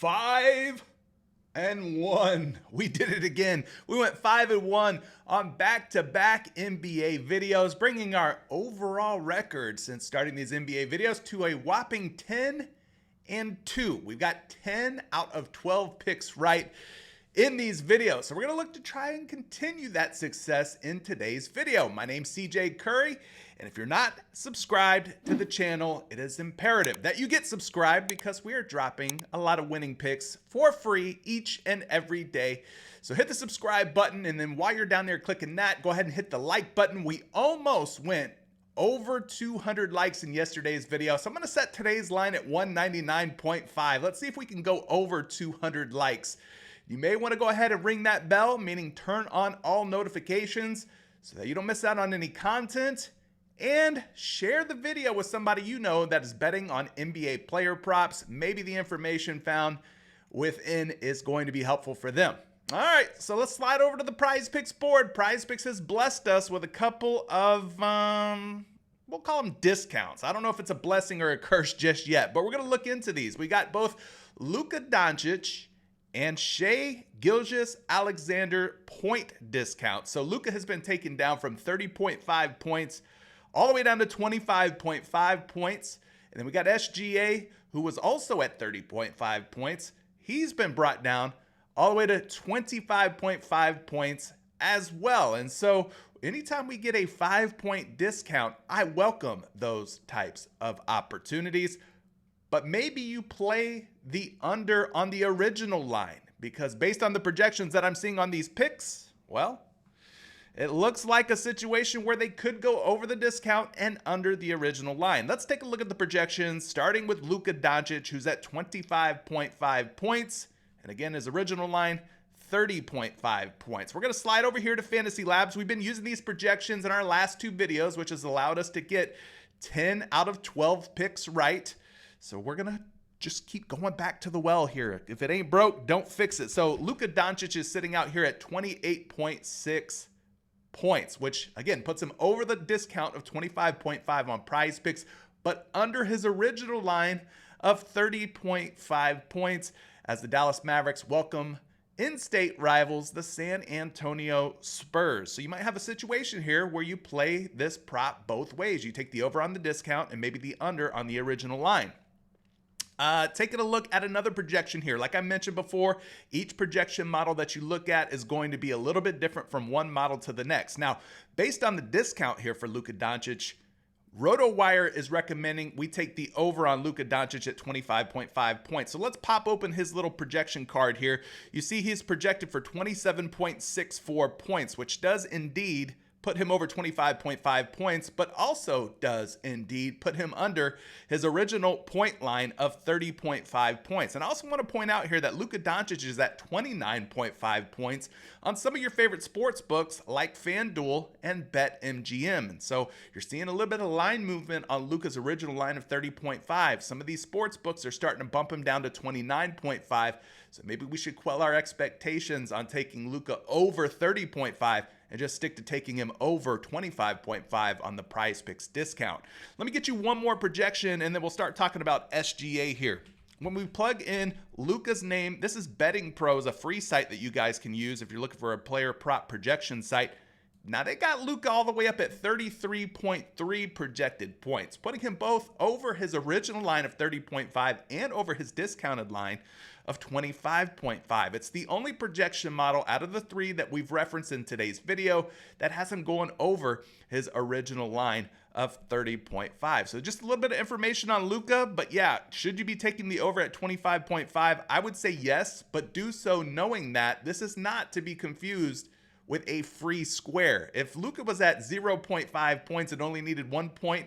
5-1. We did it again. We went 5-1 on back-to-back NBA videos, bringing our overall record since starting these NBA videos to a whopping 10-2. We've got 10 out of 12 picks right in these videos. So we're going to look to try and continue that success in today's video. My name's CJ Curry, and if you're not subscribed to the channel, it is imperative that you get subscribed because we are dropping a lot of winning picks for free each and every day. So hit the subscribe button, and then while you're down there clicking that, go ahead and hit the like button. We almost went over 200 likes in yesterday's video, so I'm going to set today's line at 199.5. Let's see if we can go over 200 likes. You may want to go ahead and ring that bell, meaning turn on all notifications so that you don't miss out on any content, and share the video with somebody you know that is betting on NBA player props. Maybe the information found within is going to be helpful for them. All right, so let's slide over to the PrizePicks board. PrizePicks has blessed us with a couple of, we'll call them discounts. I don't know if it's a blessing or a curse just yet, but we're going to look into these. We got both Luka Doncic and Shai Gilgeous-Alexander point discount. So Luka has been taken down from 30.5 points all the way down to 25.5 points. And then we got SGA, who was also at 30.5 points. He's been brought down all the way to 25.5 points as well. And so anytime we get a 5-point discount, I welcome those types of opportunities. But maybe you play the under on the original line, because based on the projections that I'm seeing on these picks, well, it looks like a situation where they could go over the discount and under the original line. Let's take a look at the projections, starting with Luka Doncic, who's at 25.5 points. And again, his original line, 30.5 points. We're going to slide over here to Fantasy Labs. We've been using these projections in our last two videos, which has allowed us to get 10 out of 12 picks right. So we're going to just keep going back to the well here. If it ain't broke, don't fix it. So Luka Doncic is sitting out here at 28.6 points, which again puts him over the discount of 25.5 on PrizePicks, but under his original line of 30.5 points as the Dallas Mavericks welcome in-state rivals, the San Antonio Spurs. So you might have a situation here where you play this prop both ways. You take the over on the discount and maybe the under on the original line. Taking a look at another projection here. Like I mentioned before, each projection model that you look at is going to be a little bit different from one model to the next. Now, based on the discount here for Luka Doncic, RotoWire is recommending we take the over on Luka Doncic at 25.5 points. So let's pop open his little projection card here. You see he's projected for 27.64 points, which does indeed put him over 25.5 points, but also does indeed put him under his original point line of 30.5 points. And I also want to point out here that Luka Doncic is at 29.5 points on some of your favorite sports books like FanDuel and BetMGM. And so you're seeing a little bit of line movement on Luka's original line of 30.5. Some of these sports books are starting to bump him down to 29.5. So maybe we should quell our expectations on taking Luka over 30.5 and just stick to taking him over 25.5 on the PrizePicks discount. Let me get you one more projection, and then we'll start talking about SGA here. When we plug in Luka's name, this is Betting Pros, a free site that you guys can use if you're looking for a player prop projection site. Now, they got Luka all the way up at 33.3 projected points, putting him both over his original line of 30.5 and over his discounted line of 25.5. It's the only projection model out of the three that we've referenced in today's video that has him going over his original line of 30.5. So just a little bit of information on Luka, but yeah, should you be taking the over at 25.5? I would say yes, but do so knowing that this is not to be confused with a free square. If Luka was at 0.5 points and only needed 1 point,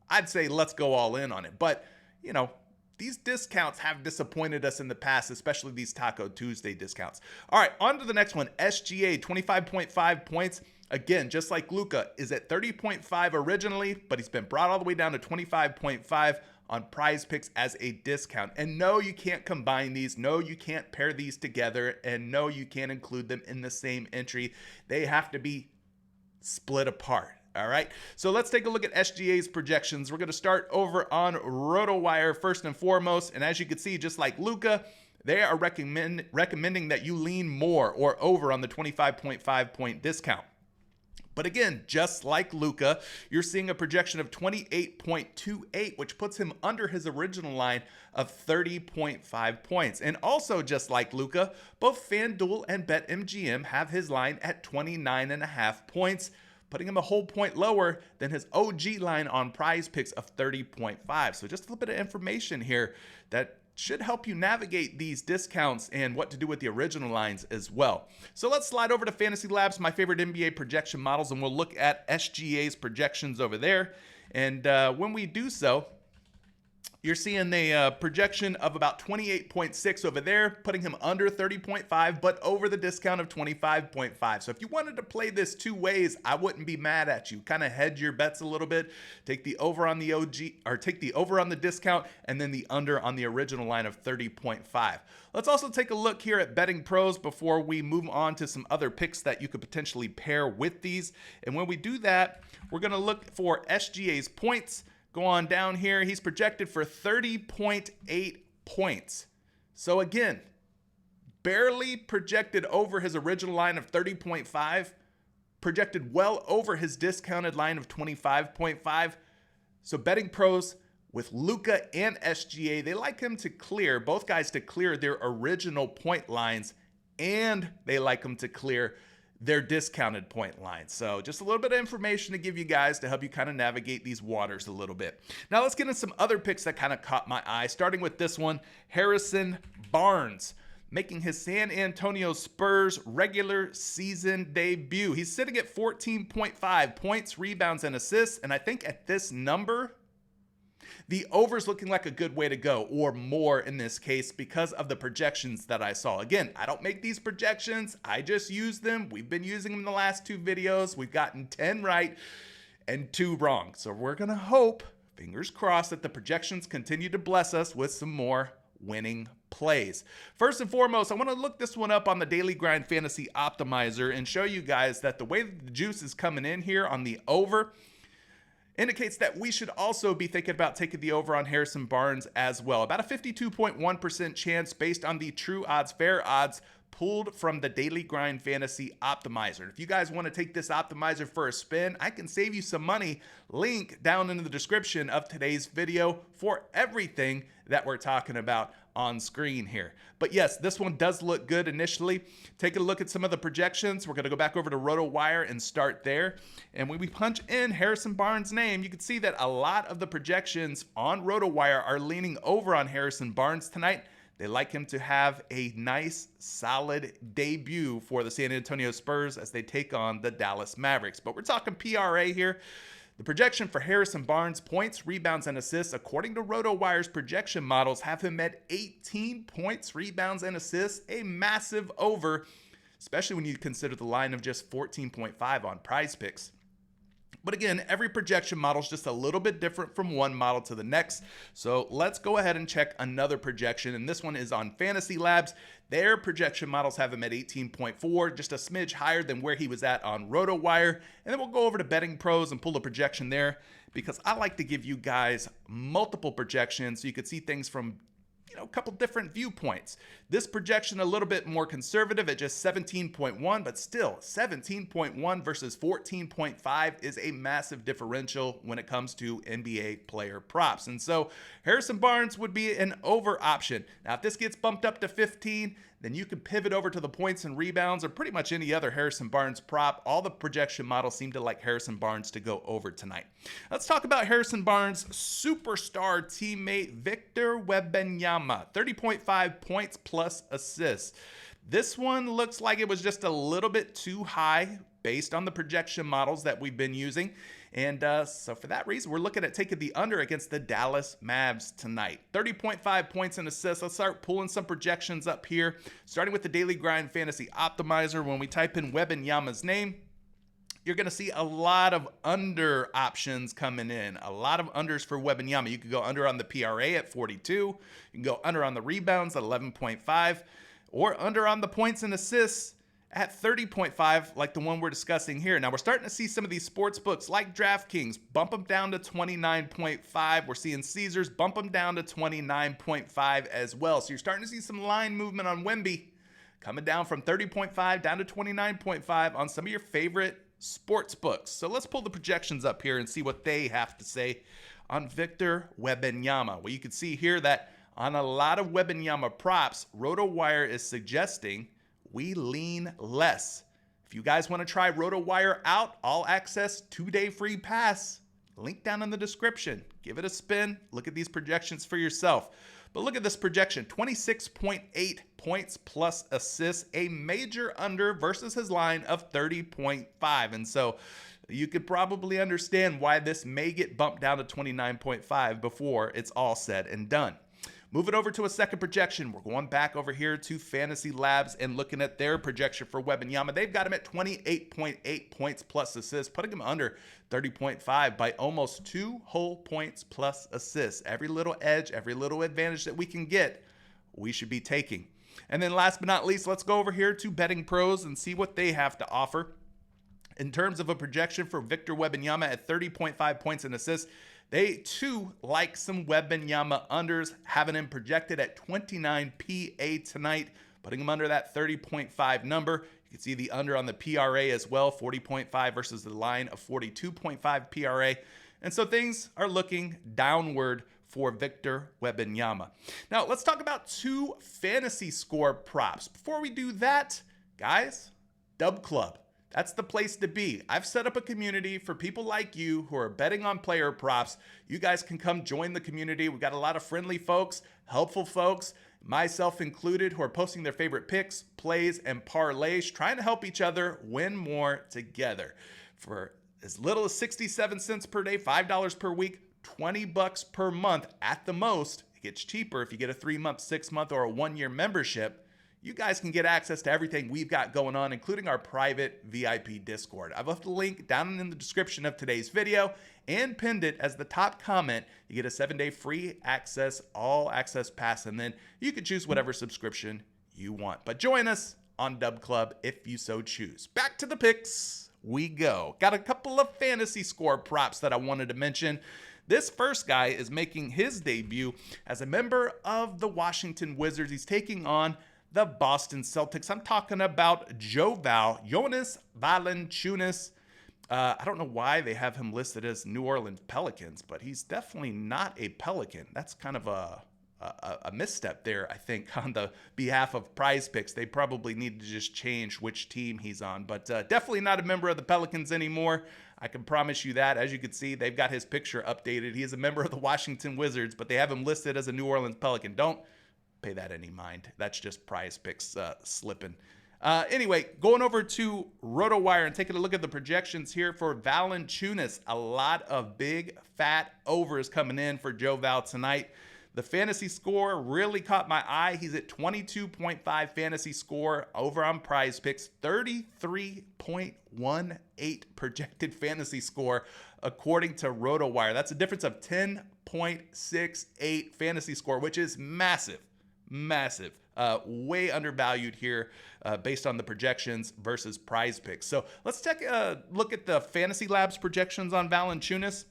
I'd say let's go all in on it. But, you know, these discounts have disappointed us in the past, especially these Taco Tuesday discounts. All right, on to the next one. SGA, 25.5 points. Again, just like Luka, is at 30.5 originally, but he's been brought all the way down to 25.5 on PrizePicks as a discount. And no, you can't combine these. No, you can't pair these together. And no, you can't include them in the same entry. They have to be split apart. All right, so let's take a look at SGA's projections. We're going to start over on RotoWire first and foremost. And as you can see, just like Luka, they are recommending that you lean more or over on the 25.5 point discount. But again, just like Luka, you're seeing a projection of 28.28, which puts him under his original line of 30.5 points. And also just like Luka, both FanDuel and BetMGM have his line at 29.5 points, putting him a whole point lower than his OG line on PrizePicks of 30.5. So just a little bit of information here that should help you navigate these discounts and what to do with the original lines as well. So let's slide over to Fantasy Labs, my favorite NBA projection models, and we'll look at SGA's projections over there. And when we do so, you're seeing a projection of about 28.6 over there, putting him under 30.5, but over the discount of 25.5. So if you wanted to play this two ways, I wouldn't be mad at you. Kind of hedge your bets a little bit. Take the over on the OG, or take the over on the discount, and then the under on the original line of 30.5. Let's also take a look here at Betting Pros before we move on to some other picks that you could potentially pair with these. And when we do that, we're going to look for SGA's points. Go on down here. He's projected for 30.8 points. So again, barely projected over his original line of 30.5, projected well over his discounted line of 25.5. So Betting Pros with Luka and SGA, they like him to clear, both guys to clear their original point lines, and they like him to clear their discounted point line. So just a little bit of information to give you guys to help you kind of navigate these waters a little bit. Now let's get into some other picks that kind of caught my eye, starting with this one, Harrison Barnes, making his San Antonio Spurs regular season debut. He's sitting at 14.5 points, rebounds, and assists, and I think at this number, the over's looking like a good way to go, or more in this case, because of the projections that I saw. Again, I don't make these projections. I just use them. We've been using them in the last two videos. We've gotten 10 right and 2 wrong. So we're going to hope, fingers crossed, that the projections continue to bless us with some more winning plays. First and foremost, I want to look this one up on the Daily Grind Fantasy Optimizer and show you guys that the way the juice is coming in here on the over indicates that we should also be thinking about taking the over on Harrison Barnes as well. About a 52.1% chance based on the true odds, fair odds pulled from the Daily Grind Fantasy Optimizer. If you guys want to take this optimizer for a spin, I can save you some money. Link down in the description of today's video for everything that we're talking about on screen here. But yes, this one does look good initially. Take a look at some of the projections. We're going to go back over to RotoWire and start there. And when we punch in Harrison Barnes' name, you can see that a lot of the projections on RotoWire are leaning over on Harrison Barnes tonight. They like him to have a nice, solid debut for the San Antonio Spurs as they take on the Dallas Mavericks. But we're talking PRA here. The projection for Harrison Barnes' points, rebounds, and assists, according to RotoWire's projection models, have him at 18 points, rebounds, and assists, a massive over, especially when you consider the line of just 14.5 on PrizePicks. But again, every projection model is just a little bit different from one model to the next. So let's go ahead and check another projection. And this one is on Fantasy Labs. Their projection models have him at 18.4, just a smidge higher than where he was at on RotoWire. And then we'll go over to Betting Pros and pull a projection there, because I like to give you guys multiple projections so you could see things from a couple different viewpoints. This projection a little bit more conservative at just 17.1, but still 17.1 versus 14.5 is a massive differential when it comes to NBA player props. And so Harrison Barnes would be an over option. Now, if this gets bumped up to 15, then you can pivot over to the points and rebounds or pretty much any other Harrison Barnes prop. All the projection models seem to like Harrison Barnes to go over tonight. Let's talk about Harrison Barnes' superstar teammate, Victor Wembanyama. 30.5 points plus assists. This one looks like it was just a little bit too high based on the projection models that we've been using. And so for that reason, we're looking at taking the under against the Dallas Mavs tonight. 30.5 points and assists. Let's start pulling some projections up here, starting with the Daily Grind Fantasy Optimizer. When we type in Wembanyama's name, you're going to see a lot of under options coming in. A lot of unders for Wembanyama. You could go under on the PRA at 42. You can go under on the rebounds at 11.5. Or under on the points and assists at 30.5, like the one we're discussing here. Now, we're starting to see some of these sports books like DraftKings bump them down to 29.5. We're seeing Caesars bump them down to 29.5 as well. So you're starting to see some line movement on Wemby coming down from 30.5 down to 29.5 on some of your favorite sports books. So let's pull the projections up here and see what they have to say on Victor Wembanyama. Well, you can see here that on a lot of Wembanyama props, RotoWire is suggesting we lean less. If you guys want to try RotoWire out, all access 2-day free pass, link down in the description. Give it a spin. Look at these projections for yourself. But look at this projection, 26.8 points plus assists, a major under versus his line of 30.5. And so you could probably understand why this may get bumped down to 29.5 before it's all said and done. Moving over to a second projection, we're going back over here to Fantasy Labs and looking at their projection for Wembanyama. They've got him at 28.8 points plus assists, putting him under 30.5 by almost 2 whole points plus assists. Every little edge, every little advantage that we can get, we should be taking. And then last but not least, let's go over here to Betting Pros and see what they have to offer. In terms of a projection for Victor Wembanyama at 30.5 points and assists, they too like some Wembanyama unders, having him projected at 29 PA tonight, putting him under that 30.5 number. You can see the under on the PRA as well, 40.5 versus the line of 42.5 PRA. And so things are looking downward for Victor Wembanyama. Now let's talk about 2 fantasy score props. Before we do that, guys, Dub Club. That's the place to be. I've set up a community for people like you who are betting on player props. You guys can come join the community. We've got a lot of friendly folks, helpful folks, myself included, who are posting their favorite picks, plays, and parlays, trying to help each other win more together. For as little as 67 cents per day, $5 per week, $20 per month at the most. It gets cheaper if you get a 3-month, 6-month, or a 1-year membership. You guys can get access to everything we've got going on, including our private VIP Discord. I've left a link down in the description of today's video and pinned it as the top comment. You get a 7-day free access, all access pass, and then you can choose whatever subscription you want. But join us on Dub Club if you so choose. Back to the picks we go. Got a couple of fantasy score props that I wanted to mention. This first guy is making his debut as a member of the Washington Wizards. He's taking on the Boston Celtics. I'm talking about Jonas Valanciunas. I don't know why they have him listed as New Orleans Pelicans, but he's definitely not a Pelican. That's kind of a misstep there, I think, on the behalf of PrizePicks. They probably need to just change which team he's on, but definitely not a member of the Pelicans anymore. I can promise you that. As you can see, they've got his picture updated. He is a member of the Washington Wizards, but they have him listed as a New Orleans Pelican. Don't pay that any mind. That's just PrizePicks slipping. Anyway, going over to RotoWire and taking a look at the projections here for Valanciunas. A lot of big fat overs coming in for Joe Val tonight. The fantasy score really caught my eye. He's at 22.5 fantasy score over on PrizePicks, 33.18 projected fantasy score according to RotoWire. That's a difference of 10.68 fantasy score, which is massive. Massive. Way undervalued here based on the projections versus PrizePicks. So let's take a look at the Fantasy Labs projections on Valanciunas.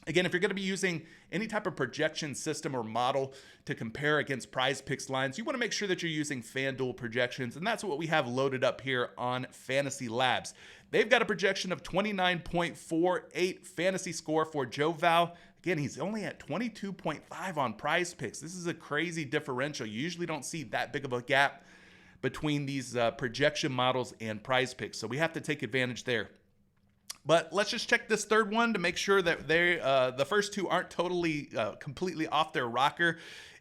Again, if you're going to be using any type of projection system or model to compare against PrizePicks lines, you want to make sure that you're using FanDuel projections, and that's what we have loaded up here on Fantasy Labs. They've got a projection of 29.48 fantasy score for Joe Val. Again, he's only at 22.5 on PrizePicks. This is a crazy differential. You usually don't see that big of a gap between these projection models and PrizePicks, so we have to take advantage there. But let's just check this third one to make sure that the first two aren't totally, completely off their rocker.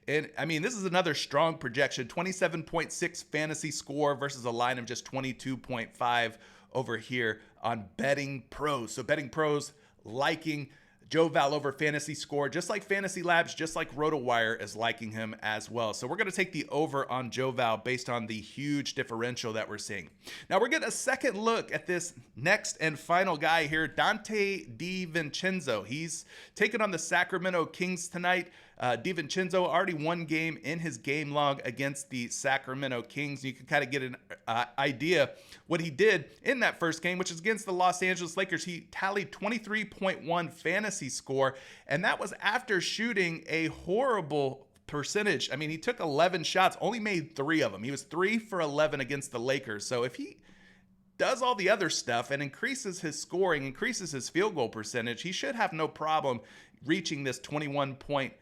And I mean, this is another strong projection, 27.6 fantasy score versus a line of just 22.5 over here on Betting Pros. So Betting Pros liking Joe Val over fantasy score, just like Fantasy Labs, just like RotoWire is liking him as well. So we're going to take the over on Joe Val based on the huge differential that we're seeing. Now we're getting a second look at this next and final guy here, Donte DiVincenzo. He's taking on the Sacramento Kings tonight. DiVincenzo already won game in his game log against the Sacramento Kings. You can kind of get an idea what he did in that first game, which is against the Los Angeles Lakers. He tallied 23.1 fantasy score, and that was after shooting a horrible percentage. I mean, he took 11 shots, only made 3 of them. He was 3 for 11 against the Lakers. So if he does all the other stuff and increases his scoring, increases his field goal percentage, he should have no problem reaching this 21-point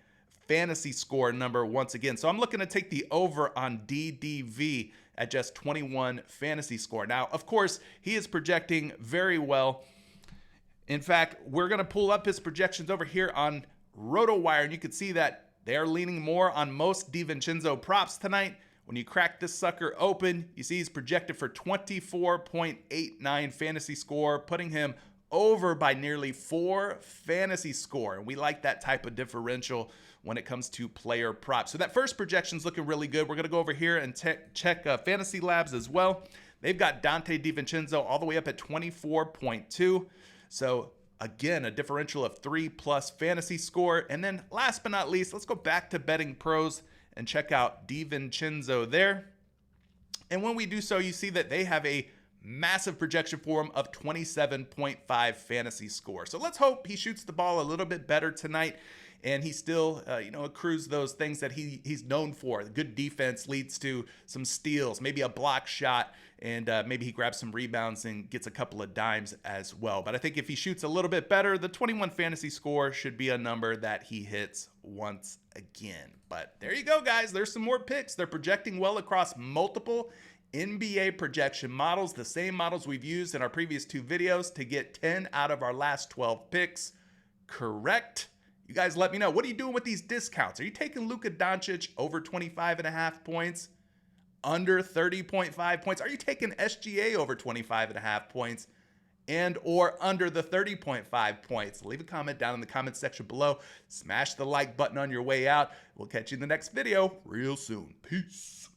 fantasy score number once again. So I'm looking to take the over on DDV at just 21 fantasy score. Now, of course, he is projecting very well. In fact, we're going to pull up his projections over here on RotoWire, and you can see that they're leaning more on most DiVincenzo props tonight. When you crack this sucker open, you see he's projected for 24.89 fantasy score, putting him over by nearly 4 fantasy score. And we like that type of differential when it comes to player props. So that first projection is looking really good. We're going to go over here and check Fantasy Labs as well. They've got Donte DiVincenzo all the way up at 24.2. So again, a differential of 3+ fantasy score. And then last but not least, let's go back to Betting Pros and check out DiVincenzo there. And when we do so, you see that they have a massive projection for him of 27.5 fantasy score. So let's hope he shoots the ball a little bit better tonight, and he still, accrues those things that he's known for. Good defense leads to some steals, maybe a block shot, and maybe he grabs some rebounds and gets a couple of dimes as well. But I think if he shoots a little bit better, the 21 fantasy score should be a number that he hits once again. But there you go, guys. There's some more picks. They're projecting well across multiple NBA projection models, the same models we've used in our previous 2 videos to get 10 out of our last 12 picks correct. You guys let me know. What are you doing with these discounts? Are you taking Luka Doncic over 25.5 points, under 30.5 points? Are you taking SGA over 25.5 points and or under the 30.5 points? Leave a comment down in the comment section below. Smash the like button on your way out. We'll catch you in the next video real soon. Peace.